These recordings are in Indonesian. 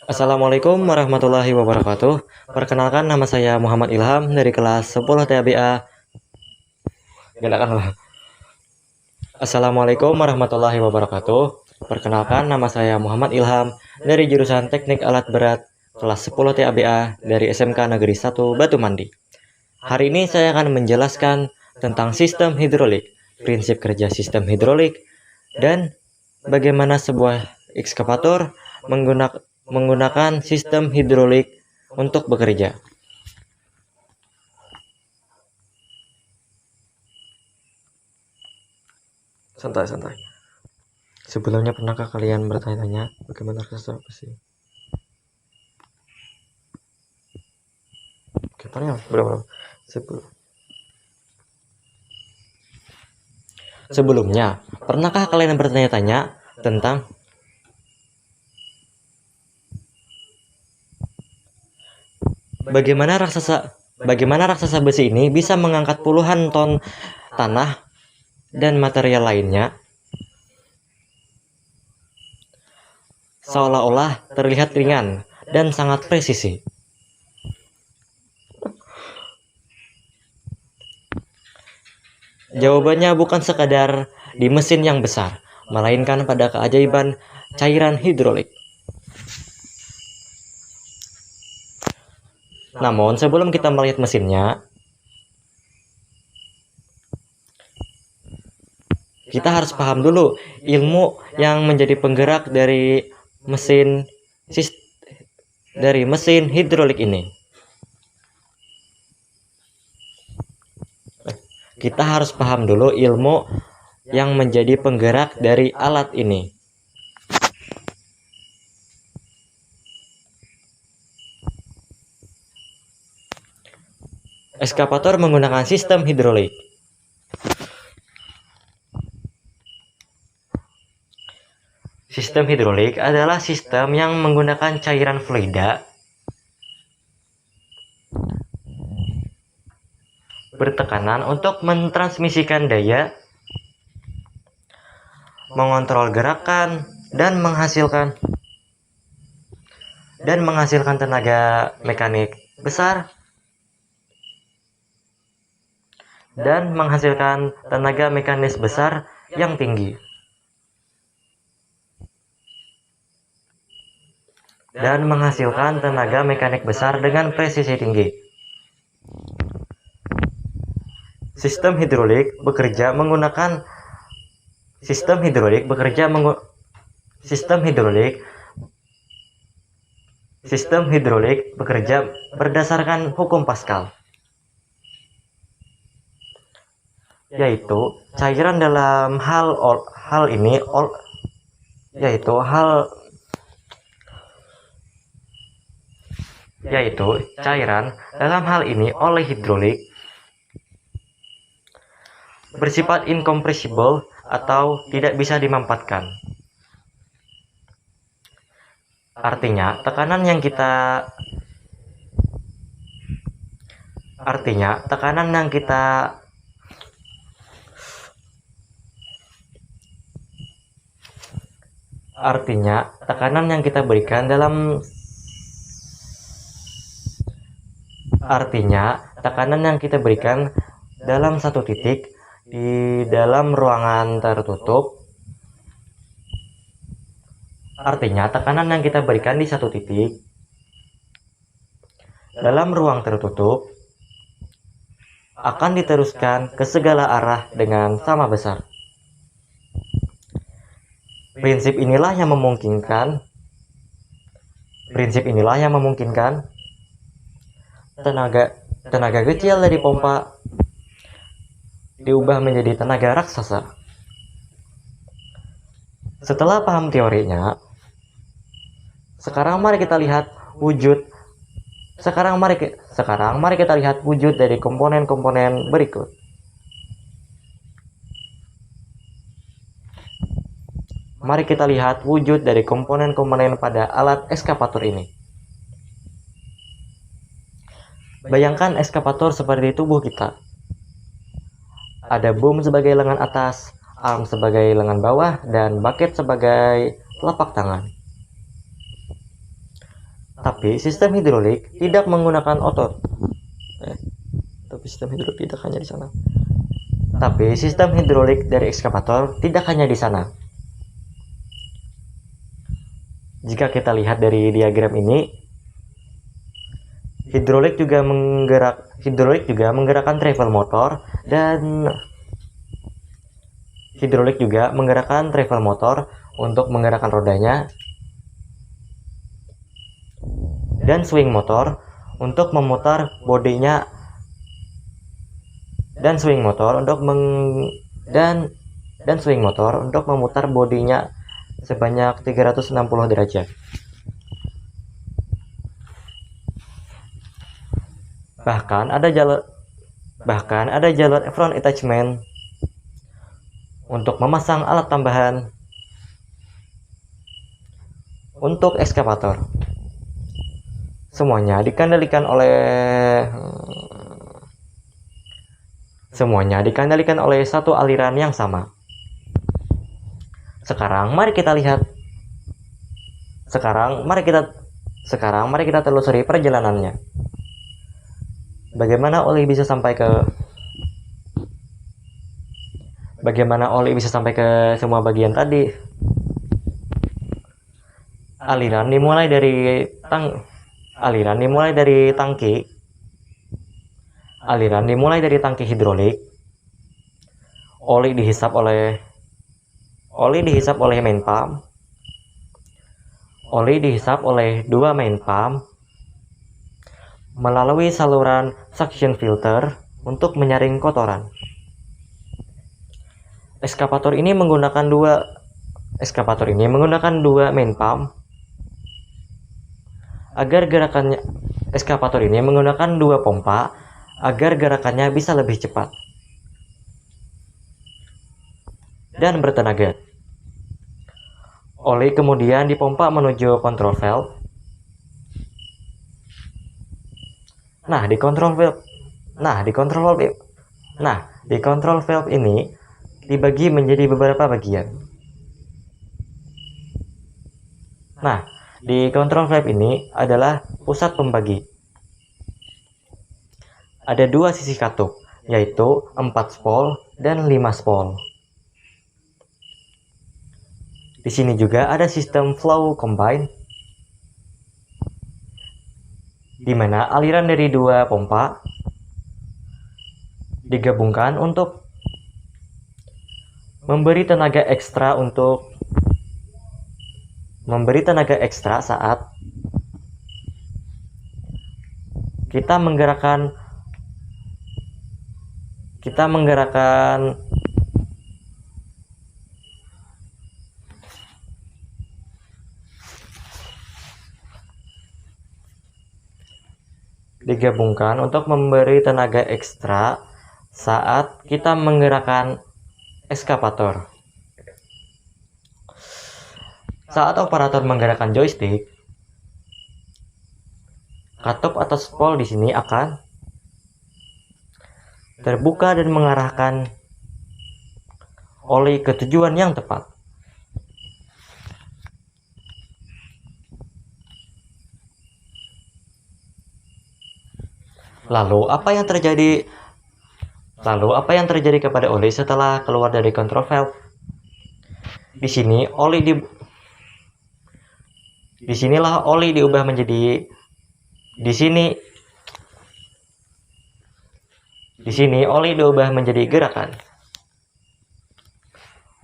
Assalamualaikum warahmatullahi wabarakatuh. Perkenalkan, nama saya Muhammad Ilham dari kelas 10 TABA. Galakan lah. Assalamualaikum warahmatullahi wabarakatuh. Perkenalkan, nama saya Muhammad Ilham dari jurusan Teknik Alat Berat kelas 10 TABA dari SMK Negeri 1 Batu Mandi. Hari ini saya akan menjelaskan tentang sistem hidrolik, prinsip kerja sistem hidrolik, dan bagaimana sebuah ekskavator menggunakan sistem hidrolik untuk bekerja. Santai-santai. Sebelumnya, pernahkah kalian bertanya-tanya bagaimana raksasa besi? Oke, pernah. Berapa? Sebelumnya, pernahkah kalian bertanya-tanya tentang bagaimana raksasa besi ini bisa mengangkat puluhan ton tanah dan material lainnya, seolah-olah terlihat ringan dan sangat presisi? Jawabannya bukan sekadar di mesin yang besar, melainkan pada keajaiban cairan hidrolik. Namun, sebelum kita melihat mesinnya, kita harus paham dulu ilmu yang menjadi penggerak dari mesin hidrolik ini. Kita harus paham dulu ilmu yang menjadi penggerak dari alat ini. Ekskavator menggunakan sistem hidrolik. Sistem hidrolik adalah sistem yang menggunakan cairan fluida bertekanan untuk mentransmisikan daya, mengontrol gerakan, dan menghasilkan tenaga mekanik besar yang tinggi. Dengan presisi tinggi. Sistem hidrolik bekerja berdasarkan hukum Pascal, yaitu cairan dalam hal ini oleh hidrolik bersifat incompressible atau tidak bisa dimampatkan. Artinya, tekanan yang kita berikan dalam satu titik di dalam ruangan tertutup. Dalam ruang tertutup akan diteruskan ke segala arah dengan sama besar. Prinsip inilah yang memungkinkan tenaga kecil dari pompa diubah menjadi tenaga raksasa. Setelah paham teorinya, sekarang mari kita lihat wujud dari komponen-komponen berikut. Mari kita lihat wujud dari komponen-komponen pada alat ekskavator ini. Bayangkan ekskavator seperti tubuh kita. Ada boom sebagai lengan atas, arm sebagai lengan bawah, dan bucket sebagai telapak tangan. Tapi sistem hidrolik tidak menggunakan otot. Tapi sistem hidrolik tidak hanya di sana. Tapi sistem hidrolik dari ekskavator tidak hanya di sana. Jika kita lihat dari diagram ini, hidrolik juga menggerakkan travel motor dan hidrolik juga menggerakkan travel motor untuk menggerakkan rodanya dan swing motor untuk memutar bodinya dan swing motor untuk memutar bodinya sebanyak 360 derajat. Bahkan ada jalur front attachment untuk memasang alat tambahan untuk ekskavator. Semuanya dikendalikan oleh satu aliran yang sama. Sekarang mari kita telusuri perjalanannya. Bagaimana oli bisa sampai ke semua bagian tadi? Aliran dimulai dari tangki hidrolik. Oli dihisap oleh main pump. Oli dihisap oleh dua main pump melalui saluran suction filter untuk menyaring kotoran. Ekskavator ini menggunakan dua main pump agar gerakannya. Ekskavator ini menggunakan dua pompa agar gerakannya bisa lebih cepat dan bertenaga. Oli kemudian dipompa menuju control valve. Di control valve ini dibagi menjadi beberapa bagian. Di control valve ini adalah pusat pembagi. Ada dua sisi katup, yaitu 4 spol dan 5 spol. Di sini juga ada sistem flow combine, di mana aliran dari dua pompa digabungkan untuk memberi tenaga ekstra saat kita menggerakkan digabungkan untuk memberi tenaga ekstra saat kita menggerakkan ekskavator. Saat operator menggerakkan joystick, katup atau spol di sini akan terbuka dan mengarahkan oli ke tujuan yang tepat. Lalu apa yang terjadi kepada oli setelah keluar dari control valve? Disinilah oli diubah menjadi gerakan.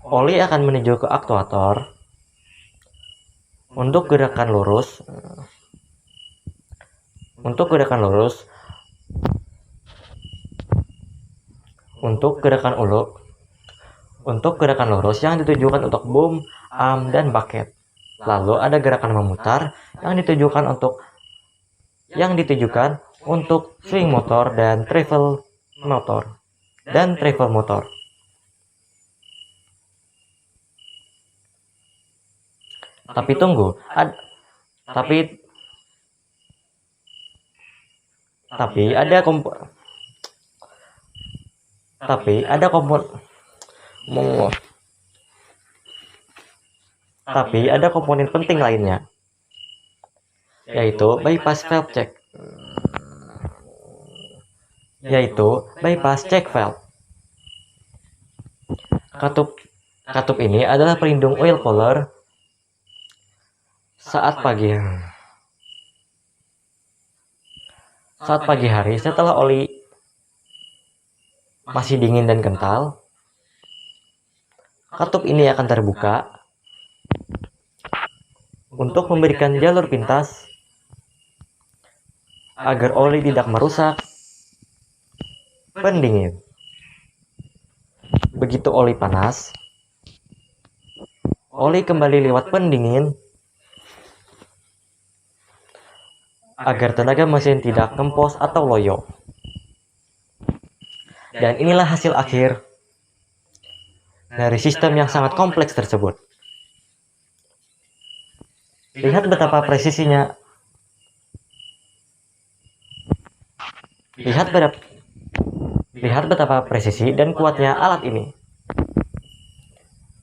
Oli akan menuju ke aktuator untuk gerakan lurus. Untuk gerakan lurus yang ditujukan untuk boom, arm, dan bucket. Lalu ada gerakan memutar yang ditujukan untuk swing motor dan travel motor. Tapi tunggu, ada komponen penting lainnya, yaitu bypass valve check. Valve. Katup ini adalah pelindung oil cooler saat pagi hari setelah oli masih dingin dan kental. Katup ini akan terbuka untuk memberikan jalur pintas agar oli tidak merusak pendingin. Begitu oli panas, oli kembali lewat pendingin agar tenaga mesin tidak kempos atau loyo. Dan inilah hasil akhir dari sistem yang sangat kompleks tersebut. Lihat betapa presisinya. Lihat betapa presisi dan kuatnya alat ini.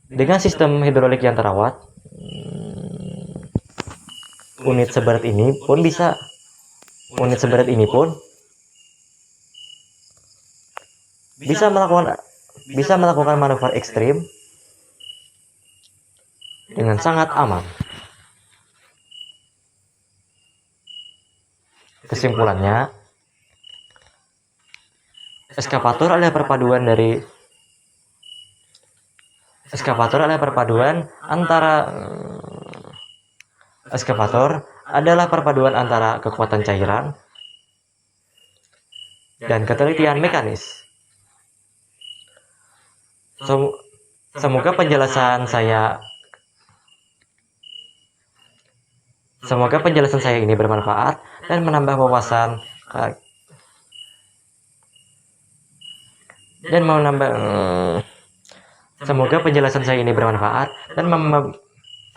Dengan sistem hidrolik yang terawat, unit seberat ini pun bisa melakukan manuver ekstrim dengan sangat aman. Kesimpulannya, eskavator adalah perpaduan antara kekuatan cairan dan ketelitian mekanis. Semoga penjelasan saya ini bermanfaat dan menambah wawasan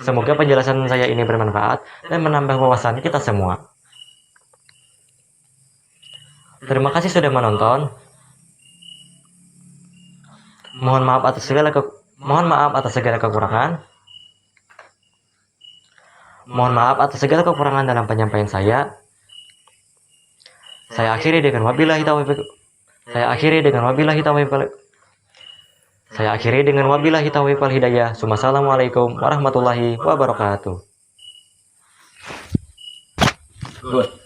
Semoga penjelasan saya ini bermanfaat dan menambah wawasan kita semua. Terima kasih sudah menonton. Mohon maaf atas segala kekurangan dalam penyampaian saya. Saya akhiri dengan wabillahi taufiq wal hidayah. Wassalamualaikum warahmatullahi wabarakatuh. Good.